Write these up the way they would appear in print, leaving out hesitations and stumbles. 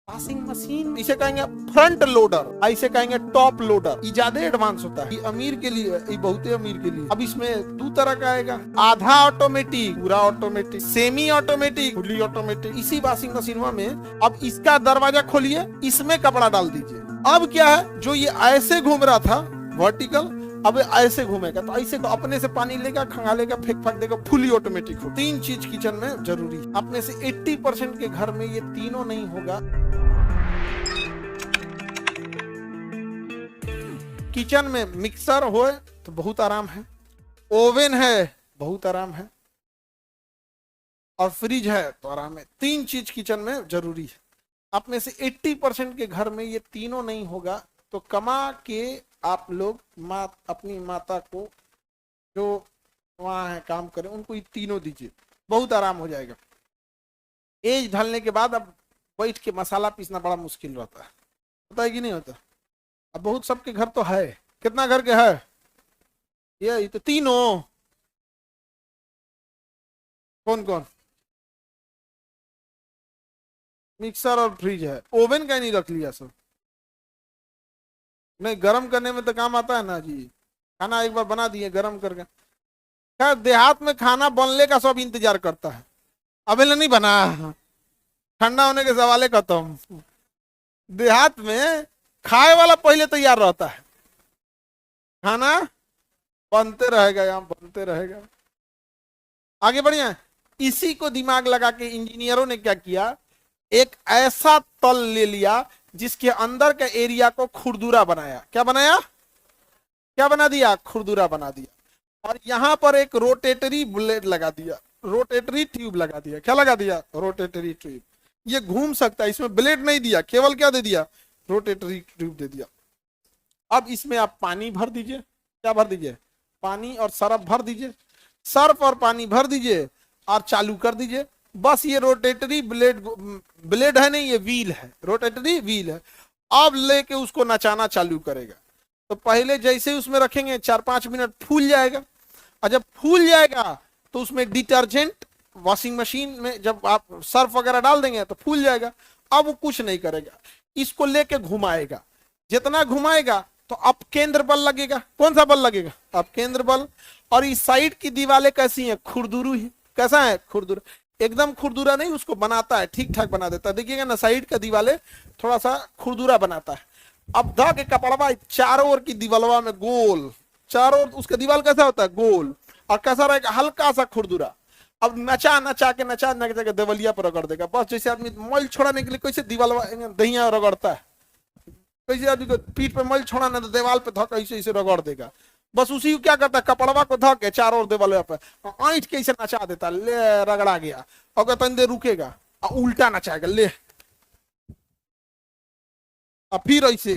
Washing machine इसे कहेंगे front loader, इसे कहेंगे टॉप लोडर। ये ज्यादा एडवांस होता है, ये अमीर के लिए, ये बहुत ही अमीर के लिए। अब इसमें दो तरह का आएगा, आधा ऑटोमेटिक, पूरा automatic, semi automatic, fully automatic. इसी वॉशिंग मशीन में अब इसका दरवाजा खोलिए, इसमें कपड़ा डाल दीजिए। अब क्या है, जो ये ऐसे घूम रहा था वर्टिकल, अब ऐसे घूमेगा, तो ऐसे तो अपने से पानी लेगा, खंगालेगा, फेंक फेंक देगा, फुली ऑटोमेटिक हो। तीन चीज किचन में जरूरी है। अपने से 80% के घर में ये तीनों नहीं होगा। किचन में मिक्सर हो तो बहुत आराम है, ओवन है बहुत आराम है, और फ्रिज है तो आराम है। तीन चीज किचन में जरूरी है। अपने से 80% के घर में ये तीनों नहीं होगा, तो कमा के आप लोग अपनी माता को जो वहां है काम करें, उनको ये तीनों दीजिए, बहुत आराम हो जाएगा। एज ढलने के बाद अब बैठ के मसाला पीसना बड़ा मुश्किल रहता है, होता है कि नहीं होता? अब बहुत सबके घर तो है, कितना घर के है? ये तो तीनों। कौन कौन? मिक्सर और फ्रिज है, ओवन का नहीं रख लिया सब? नहीं, गरम करने में तो काम आता है ना जी। खाना एक बार बना दिए गरम करके। खैर देहात में खाना बनने का सब इंतजार करता है, अभी नहीं बना, ठंडा होने के सवाल खत्म। देहात में खाए वाला पहले तैयार रहता है, खाना बनते रहेगा, यहाँ बनते रहेगा। आगे बढ़िए। इसी को दिमाग लगा के इंजीनियरों ने क्या किया, एक ऐसा तल ले लिया जिसके अंदर के एरिया को खुरदुरा बनाया। क्या बनाया? क्या बना दिया? खुरदुरा बना दिया। और यहां पर एक रोटेटरी ब्लेड लगा दिया, रोटेटरी ट्यूब लगा दिया। क्या लगा दिया? Rotary tube. ये घूम सकता है, इसमें ब्लेड नहीं दिया, केवल क्या दे दिया? रोटेटरी ट्यूब दे दिया। अब इसमें आप पानी भर दीजिए। क्या भर दीजिए? पानी और सर्फ भर दीजिए। सर्फ और पानी भर दीजिए और चालू कर दीजिए। बस ये रोटेटरी ब्लेड है नहीं, ये व्हील है, रोटेटरी व्हील है। अब लेके उसको नचाना चालू करेगा। तो पहले जैसे उसमें रखेंगे 4-5 मिनट फूल जाएगा, और जब फूल जाएगा तो उसमें डिटर्जेंट, वॉशिंग मशीन में जब आप सर्फ वगैरह डाल देंगे तो फूल जाएगा। अब वो कुछ नहीं करेगा, इसको लेके घुमाएगा। जितना घुमाएगा तो अब केंद्र बल लगेगा। कौन सा बल लगेगा? अब केंद्र बल। और इस साइड की दीवारें कैसी हैं? खुरदुरू है। कैसा है? खुरदुरा। एकदम खुरदुरा नहीं, उसको बनाता है, ठीक ठाक बना देता है। देखिएगा ना, साइड का दीवारें थोड़ा सा खुरदुरा बनाता है। अब धा के कपड़वा चारों ओर की दीवालवा में गोल, चारों ओर उसका दीवार कैसा होता है? गोल। और कैसा रहेगा? हल्का सा खुरदुरा। अब नचा नचा के देवलिया पर रगड़ देगा। बस जैसे आदमी मल छोड़ाने के लिए कैसे दीवालवा दहिया रगड़ता है, कैसे आदमी को पीठ पे मल छोड़ाना तो दीवार पे धक ऐसे रगड़ देगा। बस उसी को क्या करता है, कपड़वा को धक के चारों ओर दीवार पे ऐंठ के ऐसे नचा देता, ले रगड़ा गया। अगर तन देर रुकेगा और उल्टा नचाएगा, ले, और फिर ऐसे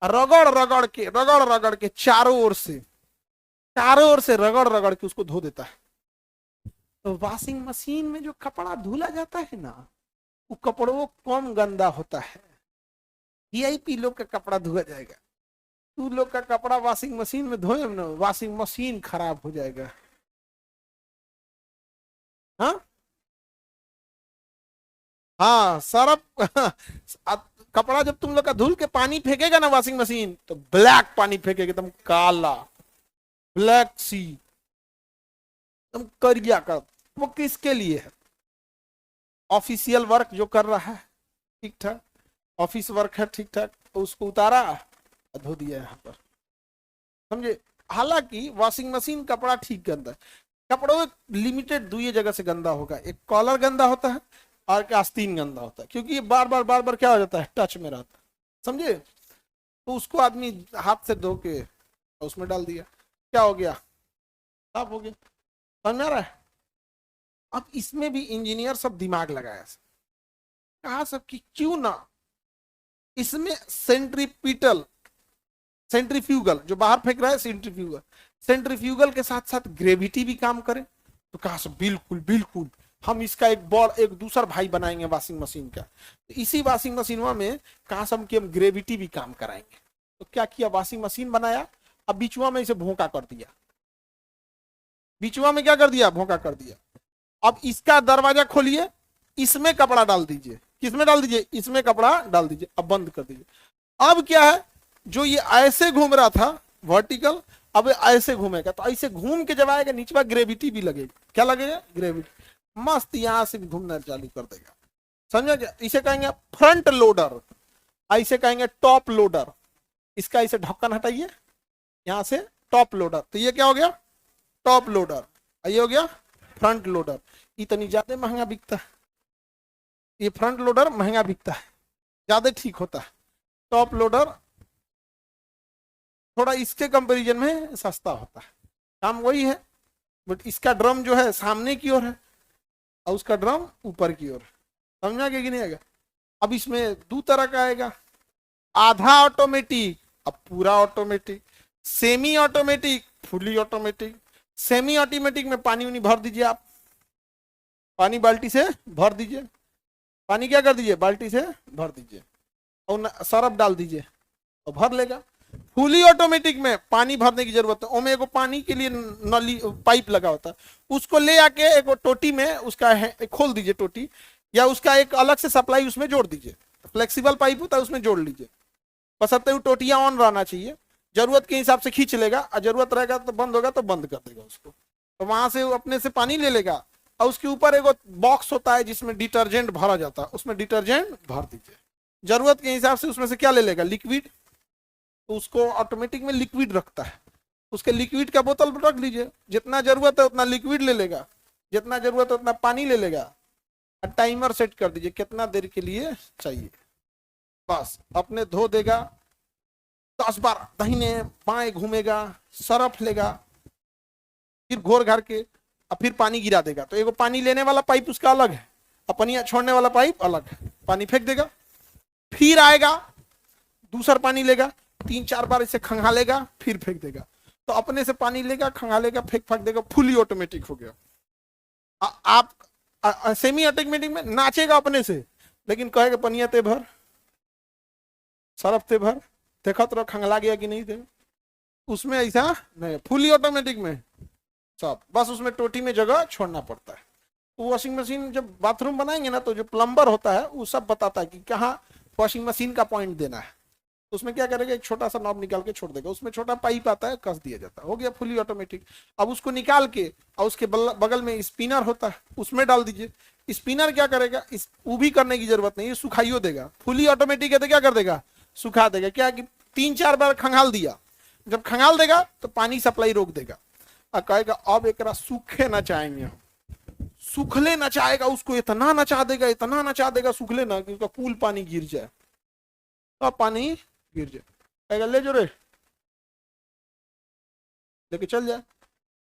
रगड़ रगड़ के चारों ओर से रगड़ रगड़ के उसको धो देता है। तो वॉशिंग मशीन में जो कपड़ा धुला जाता है ना, वो कपड़ों कम गंदा होता है। वीआईपी लोग का कपड़ा धुआ जाएगा, तू लोग का कपड़ा वॉशिंग मशीन में धोए ना, वॉशिंग मशीन खराब हो जाएगा। हाँ हाँ, सरफ कपड़ा जब तुम लोग का धुल के पानी फेंकेगा ना वॉशिंग मशीन, तो ब्लैक पानी फेंकेगा, एकदम काला, ब्लैक सी, एकदम करिया का। वो किसके लिए है? ऑफिशियल वर्क जो कर रहा है ठीक ठाक, ऑफिस वर्क है ठीक ठाक, तो उसको उतारा, धो दिया यहाँ पर, समझे? हालांकि वॉशिंग मशीन कपड़ा ठीक गंदा है। कपड़ों लिमिटेड दो जगह से गंदा होगा, एक कॉलर गंदा होता है और आस्तीन गंदा होता है, क्योंकि ये बार बार क्या हो जाता है? टच में रहता है, समझे? तो उसको आदमी हाथ से धो के उसमें डाल दिया, क्या हो गया? साफ हो गया। समझ में आ रहा है? अब इसमें भी इंजीनियर सब दिमाग लगाया, कहा सब कि क्यों ना इसमें सेंट्रीफ्यूगल जो बाहर फेंक रहा है, सेंट्रीफ्यूगल के साथ साथ ग्रेविटी भी काम करे। तो कहा सब बिल्कुल बिल्कुल, हम इसका एक दूसरा भाई बनाएंगे वॉशिंग मशीन का। तो इसी वॉशिंग मशीन में कहा सब कि हम ग्रेविटी भी काम कराएंगे। तो क्या किया? वॉशिंग मशीन बनाया, अब बीचुआ में इसे भोंका कर दिया। बीचुआ में क्या कर दिया? भोंका कर दिया। अब इसका दरवाजा खोलिए, इसमें कपड़ा डाल दीजिए। किसमें डाल दीजिए, इसमें कपड़ा डाल दीजिए, अब बंद कर दीजिए। अब क्या है, जो ये ऐसे घूम रहा था वर्टिकल, अब ऐसे घूमेगा, तो ऐसे घूम के जब आएगा नीचे ग्रेविटी भी लगेगा। क्या लगेगा, ग्रेविटी। मस्त यहां से भी घूमना चालू कर देगा, समझा क्या। इसे कहेंगे फ्रंट लोडर, ऐसे कहेंगे टॉप लोडर। इसका इसे ढक्कन हटाइए यहां से, टॉप लोडर, तो ये क्या हो गया, टॉप लोडर। ये हो गया फ्रंट लोडर। इतनी ज्यादा महंगा बिकता है ये फ्रंट लोडर, महंगा बिकता है, ज्यादा ठीक होता है। टॉप लोडर थोड़ा इसके कंपैरिजन में सस्ता होता है, काम वही है, बट इसका ड्रम जो है सामने की ओर है और उसका ड्रम ऊपर की ओर। समझा कि नहीं आएगा। अब इसमें दो तरह का आएगा, आधा ऑटोमेटिक, अब पूरा automatic, semi automatic, fully automatic. Semi automatic में पानी उनी भर दीजिए, आप पानी बाल्टी से भर दीजिए, पानी क्या कर दीजिए, बाल्टी से भर दीजिए और सरफ डाल दीजिए और भर लेगा। फुली ऑटोमेटिक में पानी भरने की जरूरत है, ओमे एगो पानी के लिए नली पाइप लगा होता है, उसको ले आके एक टोटी में उसका खोल दीजिए टोटी, या उसका एक अलग से सप्लाई उसमें जोड़ दीजिए, फ्लेक्सिबल पाइप होता है उसमें जोड़ लीजिए। बशर्ते वो टोटियां ऑन रहना चाहिए, जरूरत के हिसाब से खींच लेगा, और जरूरत रहेगा तो बंद होगा तो बंद कर देगा उसको, तो वहां से वो अपने से पानी ले लेगा। और उसके ऊपर एक बॉक्स होता है जिसमें डिटर्जेंट भरा जाता है, उसमें डिटर्जेंट भर दीजिए, जरूरत के हिसाब से उसमें से क्या ले लेगा, लिक्विड, तो उसको ऑटोमेटिक में लिक्विड रखता है, उसके लिक्विड का बोतल रख लीजिए, जितना जरूरत है उतना लिक्विड ले लेगा, जितना जरूरत है उतना पानी ले लेगा, टाइमर सेट कर दीजिए कितना देर के लिए चाहिए, बस अपने धो देगा। 10 बार दाहिने बाएं घूमेगा, सरफ लेगा, फिर घोर घार के अब फिर पानी गिरा देगा, तो एगो पानी लेने वाला पाइप उसका अलग है, अपनी छोड़ने वाला पाइप अलग है, पानी फेंक देगा, फिर आएगा दूसरा पानी लेगा, 3-4 बार इसे खंगालेगा, फिर फेंक देगा, तो अपने से पानी लेगा, खंगालेगा, फेंक देगा, फुली ऑटोमेटिक हो गया। आप सेमी ऑटोमेटिक में नाचेगा अपने से, लेकिन कहेगा पनिया ते भर, सरफ ते भर, देखा तो खंगला गया कि नहीं थे, उसमें ऐसा नहीं। फुली ऑटोमेटिक में सब बस उसमें टोटी में जगह छोड़ना पड़ता है। तो वॉशिंग मशीन जब बाथरूम बनाएंगे ना, तो जो प्लम्बर होता है वो सब बताता है कि कहाँ वॉशिंग मशीन का पॉइंट देना है, तो उसमें क्या करेगा, एक छोटा सा नॉब निकाल के छोड़ देगा, उसमें छोटा पाइप आता है, कस दिया जाता है, हो गया फुली ऑटोमेटिक। अब उसको निकाल के और उसके बगल में स्पिनर होता है, उसमें डाल दीजिए। स्पिनर क्या करेगा, इस वो भी करने की जरूरत नहीं, सुखाइयो देगा। फुली ऑटोमेटिक है तो क्या कर देगा, सुखा देगा। क्या कि 3-4 बार खंगाल दिया, जब खंगाल देगा तो पानी सप्लाई रोक देगा और कहेगा अब एक सूखे ना चाहेंगे, सूखले नचाएगा, उसको इतना नचा देगा, इतना नचा देगा सूखले ना कि उसका कूल पानी गिर जाए, तो पानी गिर जाए, कहेगा ले जो रे, लेके चल जाए,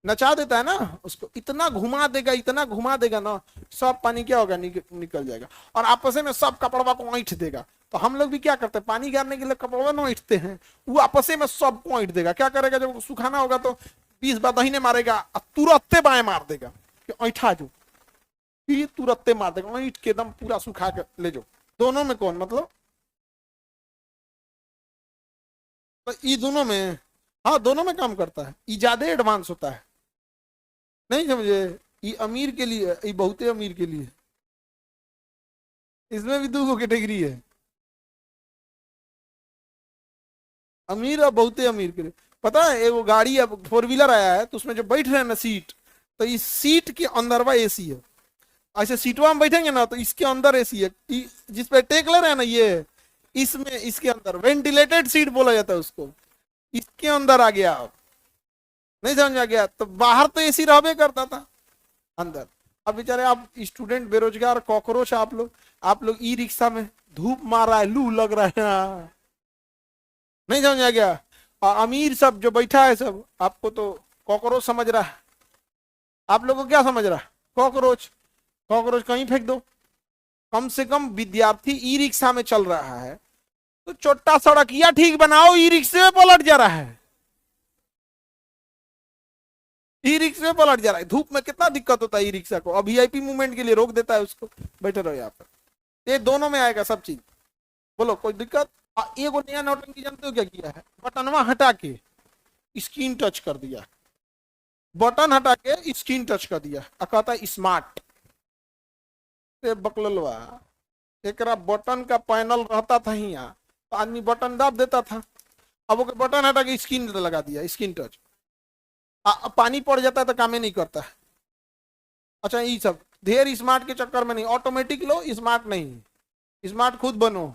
नचा देता है ना उसको, इतना घुमा देगा ना, सब पानी क्या होगा, निकल जाएगा, और आपस में सब कपड़वा को ऐंठ देगा। तो हम लोग भी क्या करते हैं, पानी गिरने के लिए कपड़वा न ऐंठते हैं, वो आपस में सबको ऐंठ देगा। क्या करेगा, जब सुखाना होगा तो 20 बार दाहिने मारेगा, तुरंत बाएं मार देगा कि ऐठा जो, फिर तुरंत मार देगा, ऐंठ के एकदम पूरा सुखा के ले जाओ। दोनों में कौन मतलब, तो ये दोनों में, हाँ दोनों में काम करता है, ये ज्यादा एडवांस होता है, नहीं समझे। ये अमीर के लिए, ये बहुते अमीर के लिए, इसमें भी 2 कैटेगरी है, अमीर और बहुते अमीर के लिए। पता है एगो गाड़ी अब 4 व्हीलर आया है, तो उसमें जो बैठ रहे हैं ना सीट, तो इस सीट के अंदरवा एसी है, ऐसे सीटवा में बैठेंगे ना तो इसके अंदर एसी है, जिस पे टेक ले रहे हैं ना ये, इसमें इसके अंदर वेंटिलेटेड सीट बोला जाता है उसको, इसके अंदर आ गया। अब नहीं समझ आ गया, तो बाहर तो एसी रहबे करता था, अंदर अब बेचारे आप स्टूडेंट, बेरोजगार, कॉकरोच, आप लोग ई रिक्शा में, धूप मार रहा है, लू लग रहा है, नहीं समझ आ गया। और अमीर सब जो बैठा है सब, आपको तो कॉकरोच समझ रहा है, आप लोग को क्या समझ रहा है, कॉकरोच। कॉकरोच कहीं फेंक दो। कम से कम विद्यार्थी ई रिक्शा में चल रहा है तो छोटा सड़किया ठीक बनाओ, ई रिक्शे में पलट जा रहा है, ई रिक्शे में पलट जा रहा है। धूप में कितना दिक्कत होता है ई रिक्शा को, अब वीआईपी मूवमेंट के लिए रोक देता है उसको, बैठे रहो यहाँ पर। ये दोनों में आएगा सब चीज, बोलो कोई दिक्कत। एगो नया नौटंकी जानते हो क्या किया है, बटनवा हटा के स्क्रीन टच कर दिया, बटन हटा के स्क्रीन टच कर दिया, कहता है स्मार्ट। बकलवा एक बटन का पैनल रहता था ही यहाँ, तो आदमी बटन दाब देता था। अब वो बटन हटा के स्क्रीन लगा दिया, स्क्रीन टच, पानी पड़ जाता है तो काम ही नहीं करता है। अच्छा, ये सब ढेर स्मार्ट के चक्कर में नहीं, ऑटोमेटिक लो, स्मार्ट नहीं, स्मार्ट खुद बनो।